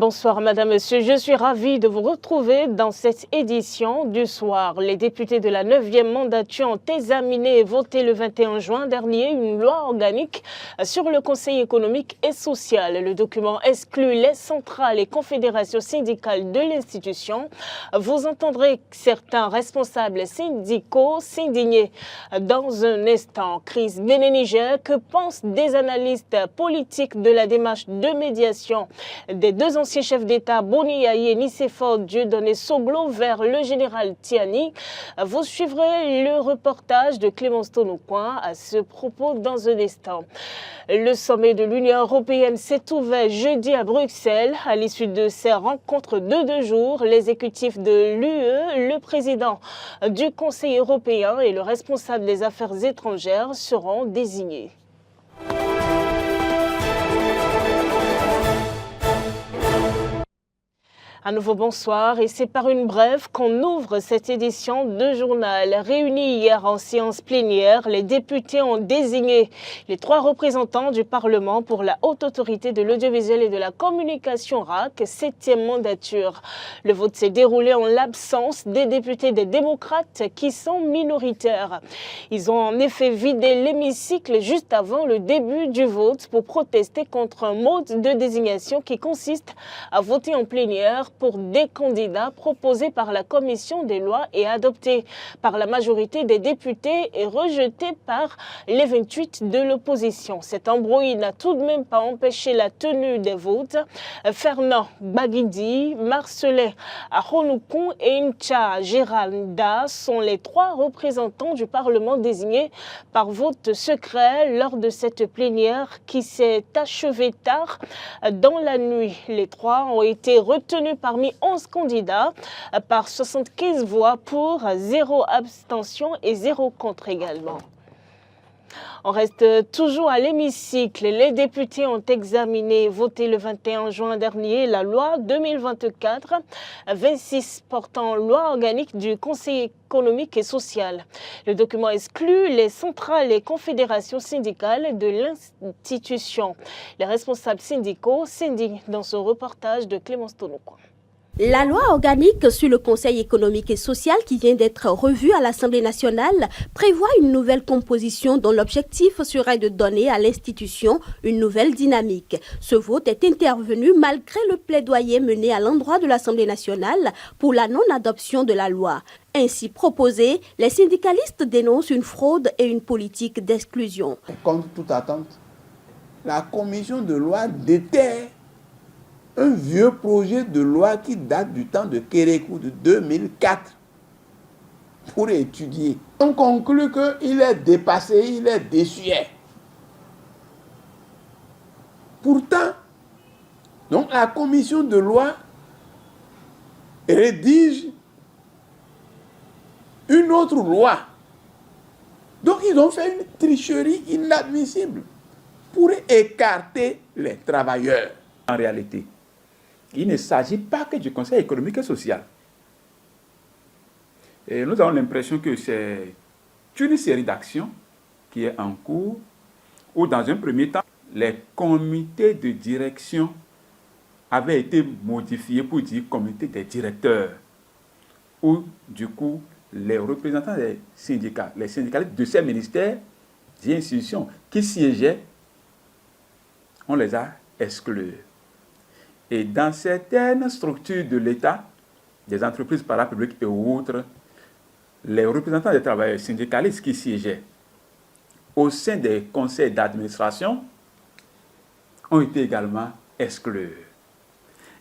Bonsoir Madame, Monsieur, je suis ravie de vous retrouver dans cette édition du soir. Les députés de la 9e mandature ont examiné et voté le 21 juin dernier une loi organique sur le Conseil économique et social. Le document exclut les centrales et confédérations syndicales de l'institution. Vous entendrez certains responsables syndicaux s'indigner dans un instant. Chris Béné-Niger, que pensent des analystes politiques de la démarche de médiation des deux anciens chefs d'État, Boni Yaye et Nicéphore Dieudonné Soglo, vers le général Tiani? Vous suivrez le reportage de Clémence Tonoucoin à ce propos dans un instant. Le sommet de l'Union européenne s'est ouvert jeudi à Bruxelles. À l'issue de ces rencontres de 2 jours, l'exécutif de l'UE, le président du Conseil européen et le responsable des affaires étrangères seront désignés. À nouveau bonsoir, et c'est par une brève qu'on ouvre cette édition de journal. Réunis hier en séance plénière, les députés ont désigné les 3 représentants du Parlement pour la Haute Autorité de l'Audiovisuel et de la Communication RAC, 7e mandature. Le vote s'est déroulé en l'absence des députés des démocrates qui sont minoritaires. Ils ont en effet vidé l'hémicycle juste avant le début du vote pour protester contre un mode de désignation qui consiste à voter en plénière pour des candidats proposés par la commission des lois et adoptés par la majorité des députés et rejetés par les 28 de l'opposition. Cet embrouille n'a tout de même pas empêché la tenue des votes. Fernand Baguidi, Marcelin Aronoukon et Ncha Géralda sont les 3 représentants du Parlement désignés par vote secret lors de cette plénière qui s'est achevée tard dans la nuit. Les 3 ont été retenus parmi 11 candidats par 75 voix pour, 0 abstention et 0 contre également. On reste toujours à l'hémicycle. Les députés ont examiné et voté le 21 juin dernier la loi 2024-26 portant loi organique du Conseil économique et social. Le document exclut les centrales et confédérations syndicales de l'institution. Les responsables syndicaux s'indignent dans ce reportage de Clémence Tonoucoin. La loi organique sur le Conseil économique et social qui vient d'être revue à l'Assemblée nationale prévoit une nouvelle composition dont l'objectif serait de donner à l'institution une nouvelle dynamique. Ce vote est intervenu malgré le plaidoyer mené à l'endroit de l'Assemblée nationale pour la non-adoption de la loi. Ainsi proposée, les syndicalistes dénoncent une fraude et une politique d'exclusion. Contre toute attente, la commission de loi déterre un vieux projet de loi qui date du temps de Kérékou de 2004 pour étudier. On conclut qu'il est dépassé, il est désuet. Pourtant, donc la commission de loi rédige une autre loi. Donc ils ont fait une tricherie inadmissible pour écarter les travailleurs. En réalité, il ne s'agit pas que du Conseil économique et social. Et nous avons l'impression que c'est une série d'actions qui est en cours, où dans un premier temps, les comités de direction avaient été modifiés pour dire comité des directeurs, où du coup, les représentants des syndicats, les syndicalistes de ces ministères et institutions qui siégeaient, on les a exclus. Et dans certaines structures de l'État, des entreprises parapubliques et autres, les représentants des travailleurs syndicalistes qui siégeaient au sein des conseils d'administration ont été également exclus.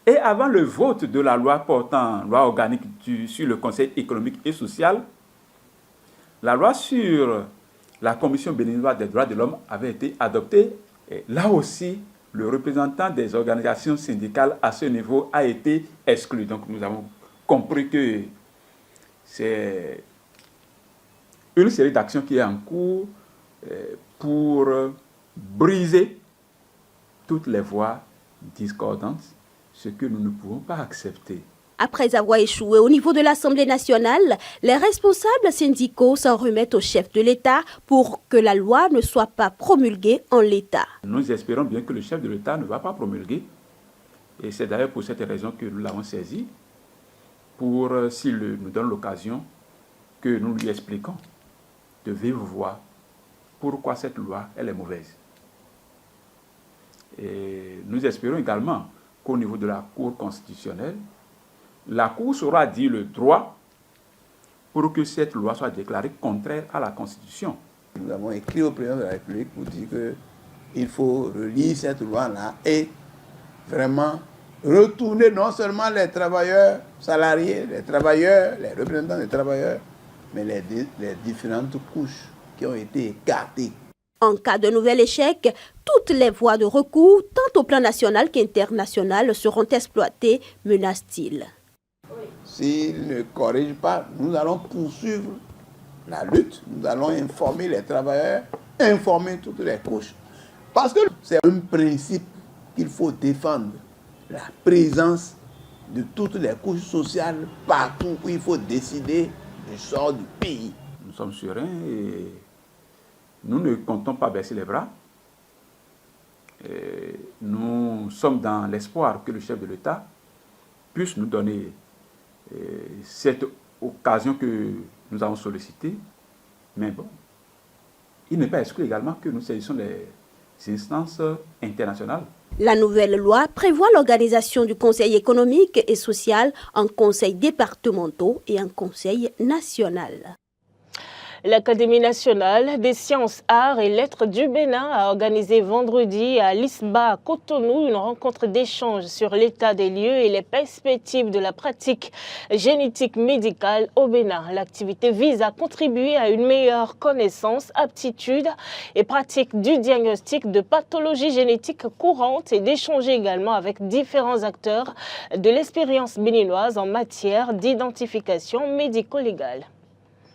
Et avant le vote de la loi portant loi organique sur le Conseil économique et social, la loi sur la Commission béninoise des droits de l'homme avait été adoptée. Et là aussi, le représentant des organisations syndicales à ce niveau a été exclu. Donc nous avons compris que c'est une série d'actions qui est en cours pour briser toutes les voies discordantes, ce que nous ne pouvons pas accepter. Après avoir échoué au niveau de l'Assemblée nationale, les responsables syndicaux s'en remettent au chef de l'État pour que la loi ne soit pas promulguée en l'État. Nous espérons bien que le chef de l'État ne va pas promulguer Et c'est d'ailleurs pour cette raison que nous l'avons saisi, pour, s'il nous donne l'occasion, que nous lui expliquons de vive voix pourquoi cette loi elle est mauvaise. Et nous espérons également qu'au niveau de la Cour constitutionnelle, la Cour saura dire le droit pour que cette loi soit déclarée contraire à la Constitution. Nous avons écrit au président de la République pour dire qu'il faut relire cette loi-là et vraiment retourner non seulement les travailleurs salariés, les travailleurs, les représentants des travailleurs, mais les différentes couches qui ont été écartées. En cas de nouvel échec, toutes les voies de recours, tant au plan national qu'international, seront exploitées, menace-t-il. S'il ne corrige pas, nous allons poursuivre la lutte, nous allons informer les travailleurs, informer toutes les couches. Parce que c'est un principe qu'il faut défendre, la présence de toutes les couches sociales partout où il faut décider du sort du pays. Nous sommes sereins et nous ne comptons pas baisser les bras. Et nous sommes dans l'espoir que le chef de l'État puisse nous donner cette occasion que nous avons sollicitée. Mais bon, il n'est pas exclu également que nous saisissions les instances internationales. La nouvelle loi prévoit l'organisation du Conseil économique et social en conseils départementaux et en conseil national. L'Académie nationale des sciences, arts et lettres du Bénin a organisé vendredi à l'ISBA à Cotonou une rencontre d'échange sur l'état des lieux et les perspectives de la pratique génétique médicale au Bénin. L'activité vise à contribuer à une meilleure connaissance, aptitude et pratique du diagnostic de pathologies génétiques courantes et d'échanger également avec différents acteurs de l'expérience béninoise en matière d'identification médico-légale.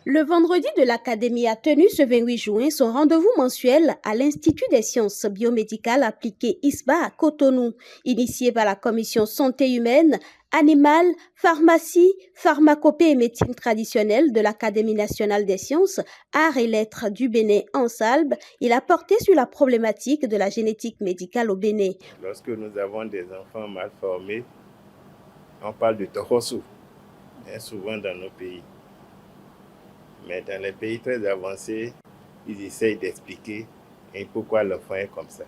Le vendredi de l'Académie a tenu ce 28 juin son rendez-vous mensuel à l'Institut des sciences biomédicales appliquées ISBA à Cotonou, initié par la Commission santé humaine, animale, pharmacie, pharmacopée et médecine traditionnelle de l'Académie nationale des sciences, arts et lettres du Bénin en Salbe. Il a porté sur la problématique de la génétique médicale au Bénin. Lorsque nous avons des enfants mal formés, on parle de tohosu, souvent dans nos pays. Mais dans les pays très avancés, ils essayent d'expliquer pourquoi l'enfant est comme ça.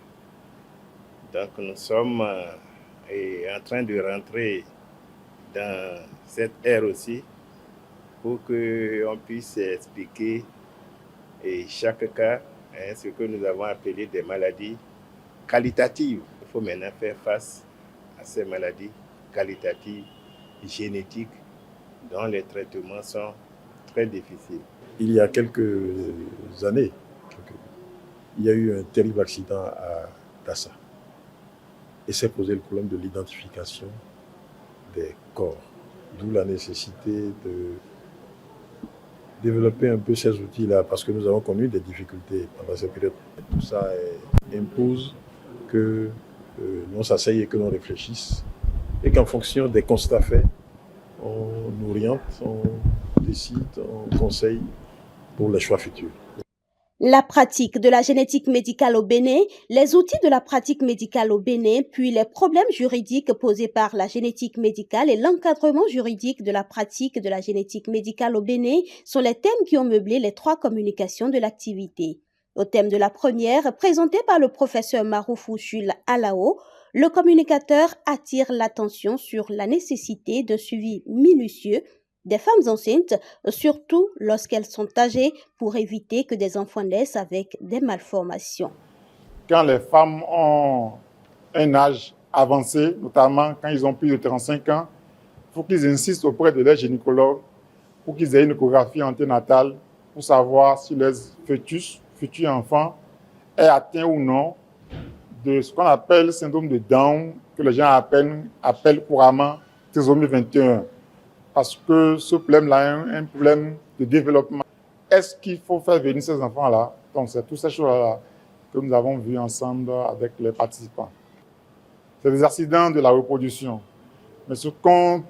Donc nous sommes en train de rentrer dans cette ère aussi pour qu'on puisse expliquer chaque cas, ce que nous avons appelé des maladies qualitatives. Il faut maintenant faire face à ces maladies qualitatives, génétiques, dont les traitements sont très difficile. Il y a quelques années, il y a eu un terrible accident à Dassa. Et s'est posé le problème de l'identification des corps. D'où la nécessité de développer un peu ces outils-là, parce que nous avons connu des difficultés pendant cette période. Tout ça impose que l'on s'asseye et que l'on réfléchisse, et qu'en fonction des constats faits, on oriente, on décide, on conseille pour les choix futurs. La pratique de la génétique médicale au Bénin, les outils de la pratique médicale au Bénin, puis les problèmes juridiques posés par la génétique médicale et l'encadrement juridique de la pratique de la génétique médicale au Bénin sont les thèmes qui ont meublé les 3 communications de l'activité. Au thème de la première, présenté par le professeur Maroufou Chul Alao, le communicateur attire l'attention sur la nécessité d'un suivi minutieux des femmes enceintes, surtout lorsqu'elles sont âgées, pour éviter que des enfants naissent avec des malformations. Quand les femmes ont un âge avancé, notamment quand ils ont plus de 35 ans, il faut qu'ils insistent auprès de leur gynécologue pour qu'ils aient une échographie anténatale pour savoir si leur futur enfant, est atteint ou non de ce qu'on appelle le syndrome de Down, que les gens appellent couramment trisomie 21. Parce que ce problème-là est un problème de développement. Est-ce qu'il faut faire venir ces enfants-là? Donc, c'est toutes ces choses-là que nous avons vues ensemble avec les participants. C'est des accidents de la reproduction. Mais ce qu'on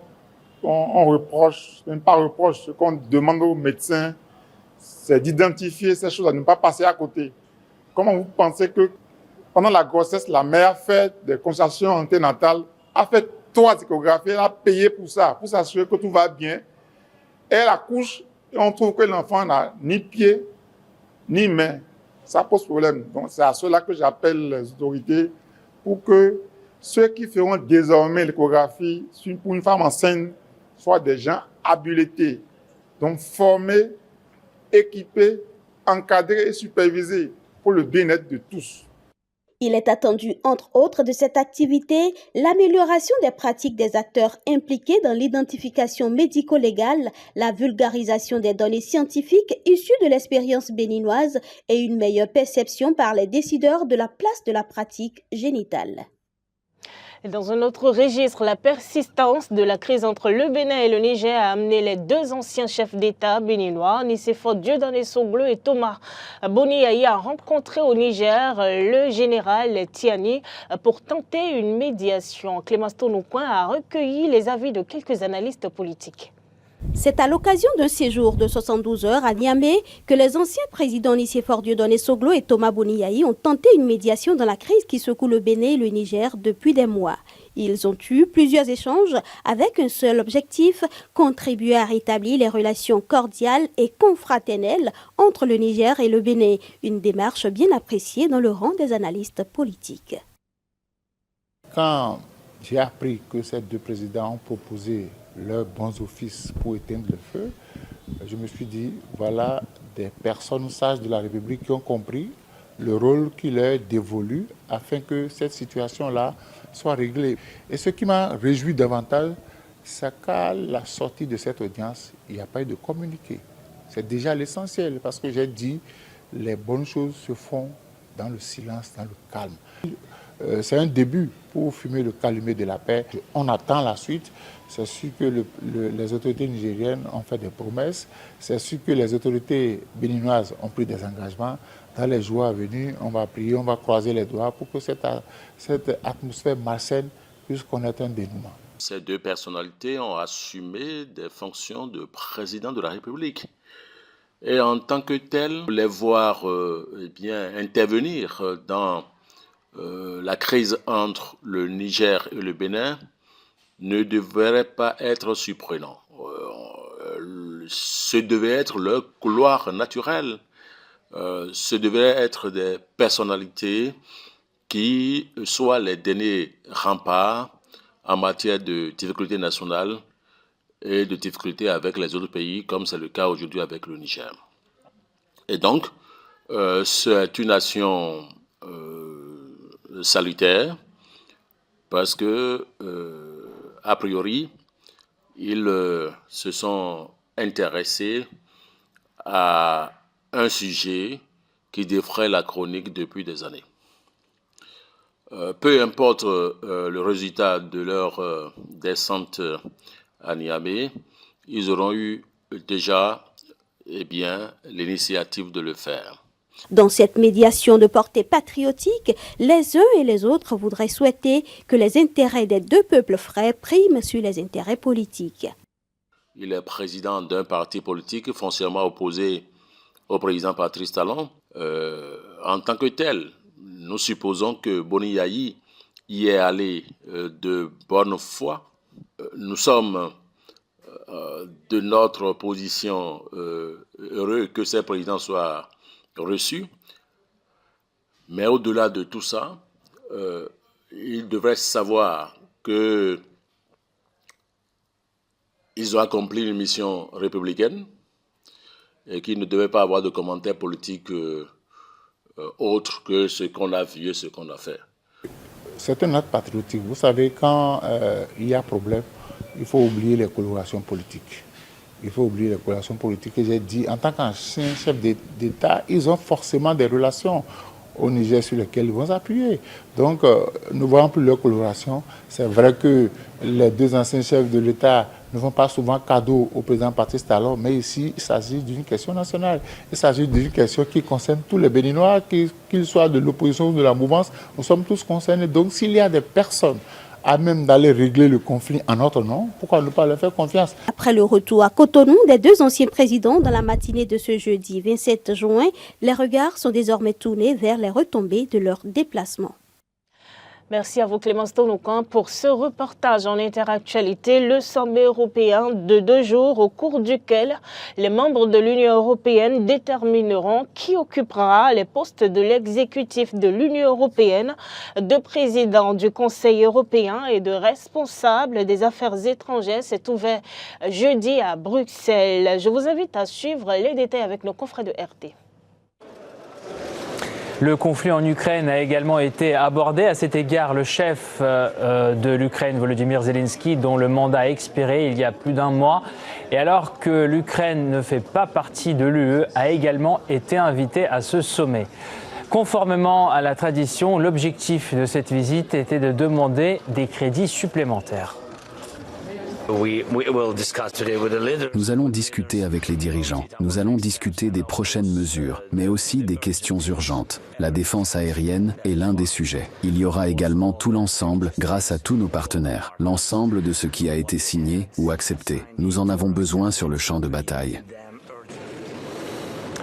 reproche, même pas reproche, ce qu'on demande aux médecins, c'est d'identifier ces choses, à ne pas passer à côté. Comment vous pensez que pendant la grossesse, la mère fait des consultations anténatales a fait 3 échographies, elle a payé pour ça, pour s'assurer que tout va bien. Elle accouche et on trouve que l'enfant n'a ni pied, ni main. Ça pose problème. Donc c'est à cela que j'appelle les autorités pour que ceux qui feront désormais l'échographie pour une femme enceinte soient des gens habilités, donc formés, équipés, encadrés et supervisés pour le bien-être de tous. Il est attendu, entre autres, de cette activité, l'amélioration des pratiques des acteurs impliqués dans l'identification médico-légale, la vulgarisation des données scientifiques issues de l'expérience béninoise et une meilleure perception par les décideurs de la place de la pratique génitale. Dans un autre registre, la persistance de la crise entre le Bénin et le Niger a amené les 2 anciens chefs d'État béninois, Nicéphore Dieudonné Soglo et Thomas Boni-Yayi, à rencontrer au Niger le général Tiani pour tenter une médiation. Clémence Tonoucoin a recueilli les avis de quelques analystes politiques. C'est à l'occasion d'un séjour de 72 heures à Niamey que les anciens présidents Nicéphore Dieudonné Soglo et Thomas Boni-Yayi ont tenté une médiation dans la crise qui secoue le Bénin et le Niger depuis des mois. Ils ont eu plusieurs échanges avec un seul objectif, contribuer à rétablir les relations cordiales et confraternelles entre le Niger et le Bénin, une démarche bien appréciée dans le rang des analystes politiques. Quand j'ai appris que ces 2 présidents ont proposé leurs bons offices pour éteindre le feu, je me suis dit, voilà des personnes sages de la République qui ont compris le rôle qui leur est dévolu afin que cette situation-là soit réglée. Et ce qui m'a réjoui davantage, c'est qu'à la sortie de cette audience, il n'y a pas eu de communiqué. C'est déjà l'essentiel parce que j'ai dit, les bonnes choses se font dans le silence, dans le calme. C'est un début pour fumer le calumet de la paix. On attend la suite. C'est sûr que les autorités nigériennes ont fait des promesses. C'est sûr que les autorités béninoises ont pris des engagements. Dans les jours à venir, on va prier, on va croiser les doigts pour que cette atmosphère malsaine puisse connaître un dénouement. Ces 2 personnalités ont assumé des fonctions de président de la République. Et en tant que tels, les voir intervenir dans la crise entre le Niger et le Bénin ne devrait pas être surprenant. Ce devait être leur couloir naturel. Ce devait être des personnalités qui soient les derniers remparts en matière de difficultés nationales et de difficultés avec les autres pays, comme c'est le cas aujourd'hui avec le Niger. Et donc, c'est une action salutaire parce que, a priori, ils se sont intéressés à un sujet qui défraie la chronique depuis des années. Peu importe le résultat de leur descente à Niamey, ils auront eu déjà l'initiative de le faire. Dans cette médiation de portée patriotique, les uns et les autres voudraient souhaiter que les intérêts des 2 peuples frères priment sur les intérêts politiques. Il est président d'un parti politique foncièrement opposé au président Patrice Talon. En tant que tel, nous supposons que Boni-Yayi y est allé de bonne foi. Nous sommes de notre position heureux que ces présidents soient reçus. Mais au-delà de tout ça, ils devraient savoir que ils ont accompli une mission républicaine et qu'ils ne devaient pas avoir de commentaires politiques autres que ce qu'on a vu et ce qu'on a fait. C'est un acte patriotique. Vous savez, quand il y a problème, il faut oublier les colorations politiques. Il faut oublier les colorations politiques. Et j'ai dit, en tant qu'ancien chef d'État, ils ont forcément des relations au Niger sur lesquelles ils vont s'appuyer. Donc, nous ne voyons plus leur coloration. C'est vrai que les 2 anciens chefs de l'État ne font pas souvent cadeau au président Patrice Talon, mais ici, il s'agit d'une question nationale. Il s'agit d'une question qui concerne tous les Béninois, qu'ils soient de l'opposition ou de la mouvance. Nous sommes tous concernés. Donc, s'il y a des personnes à même d'aller régler le conflit en notre nom, pourquoi ne pas leur faire confiance? Après le retour à Cotonou des 2 anciens présidents dans la matinée de ce jeudi 27 juin, les regards sont désormais tournés vers les retombées de leur déplacement. Merci à vous Clémence Tonoucan pour ce reportage en interactualité. Le sommet européen de 2 jours au cours duquel les membres de l'Union européenne détermineront qui occupera les postes de l'exécutif de l'Union européenne, de président du Conseil européen et de responsable des affaires étrangères. C'est ouvert jeudi à Bruxelles. Je vous invite à suivre les détails avec nos confrères de RT. Le conflit en Ukraine a également été abordé. À cet égard, le chef de l'Ukraine, Volodymyr Zelensky, dont le mandat a expiré il y a plus d'1 mois, et alors que l'Ukraine ne fait pas partie de l'UE, a également été invité à ce sommet. Conformément à la tradition, l'objectif de cette visite était de demander des crédits supplémentaires. Nous allons discuter avec les dirigeants. Nous allons discuter des prochaines mesures, mais aussi des questions urgentes. La défense aérienne est l'un des sujets. Il y aura également tout l'ensemble, grâce à tous nos partenaires. L'ensemble de ce qui a été signé ou accepté. Nous en avons besoin sur le champ de bataille.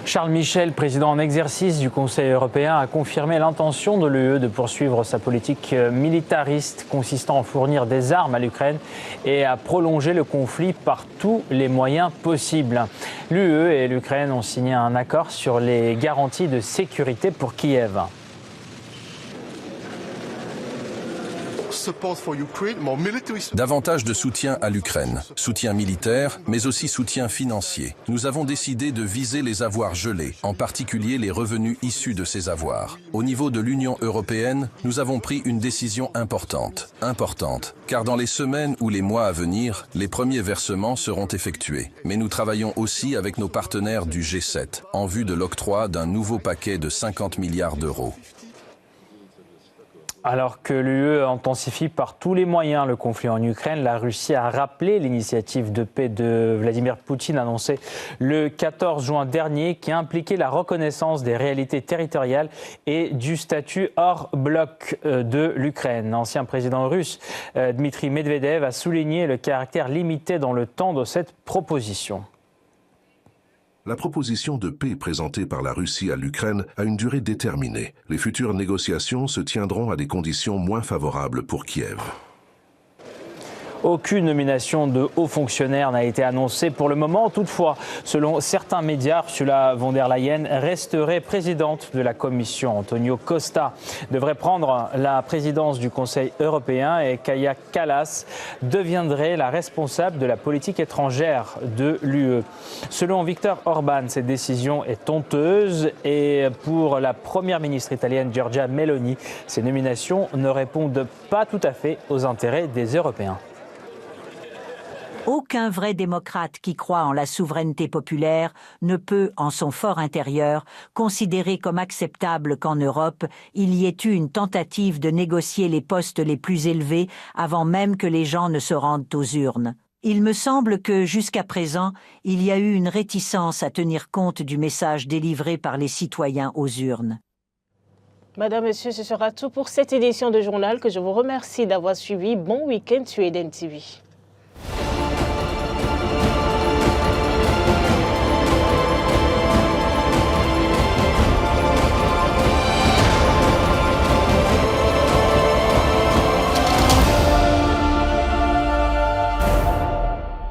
Charles Michel, président en exercice du Conseil européen, a confirmé l'intention de l'UE de poursuivre sa politique militariste consistant à fournir des armes à l'Ukraine et à prolonger le conflit par tous les moyens possibles. L'UE et l'Ukraine ont signé un accord sur les garanties de sécurité pour Kiev. Davantage de soutien à l'Ukraine, soutien militaire, mais aussi soutien financier. Nous avons décidé de viser les avoirs gelés, en particulier les revenus issus de ces avoirs. Au niveau de l'Union européenne, nous avons pris une décision importante, car dans les semaines ou les mois à venir, les premiers versements seront effectués. Mais nous travaillons aussi avec nos partenaires du G7, en vue de l'octroi d'un nouveau paquet de 50 milliards d'euros. Alors que l'UE intensifie par tous les moyens le conflit en Ukraine, la Russie a rappelé l'initiative de paix de Vladimir Poutine annoncée le 14 juin dernier qui a impliqué la reconnaissance des réalités territoriales et du statut hors bloc de l'Ukraine. L'ancien président russe Dmitry Medvedev a souligné le caractère limité dans le temps de cette proposition. La proposition de paix présentée par la Russie à l'Ukraine a une durée déterminée. Les futures négociations se tiendront à des conditions moins favorables pour Kiev. Aucune nomination de haut fonctionnaire n'a été annoncée pour le moment. Toutefois, selon certains médias, Ursula von der Leyen resterait présidente de la Commission. Antonio Costa devrait prendre la présidence du Conseil européen et Kaja Kallas deviendrait la responsable de la politique étrangère de l'UE. Selon Viktor Orban, cette décision est honteuse et pour la première ministre italienne Giorgia Meloni, ces nominations ne répondent pas tout à fait aux intérêts des Européens. Aucun vrai démocrate qui croit en la souveraineté populaire ne peut, en son fort intérieur, considérer comme acceptable qu'en Europe, il y ait eu une tentative de négocier les postes les plus élevés avant même que les gens ne se rendent aux urnes. Il me semble que, jusqu'à présent, il y a eu une réticence à tenir compte du message délivré par les citoyens aux urnes. Madame, Monsieur, ce sera tout pour cette édition de journal que je vous remercie d'avoir suivi. Bon week-end sur Eden TV.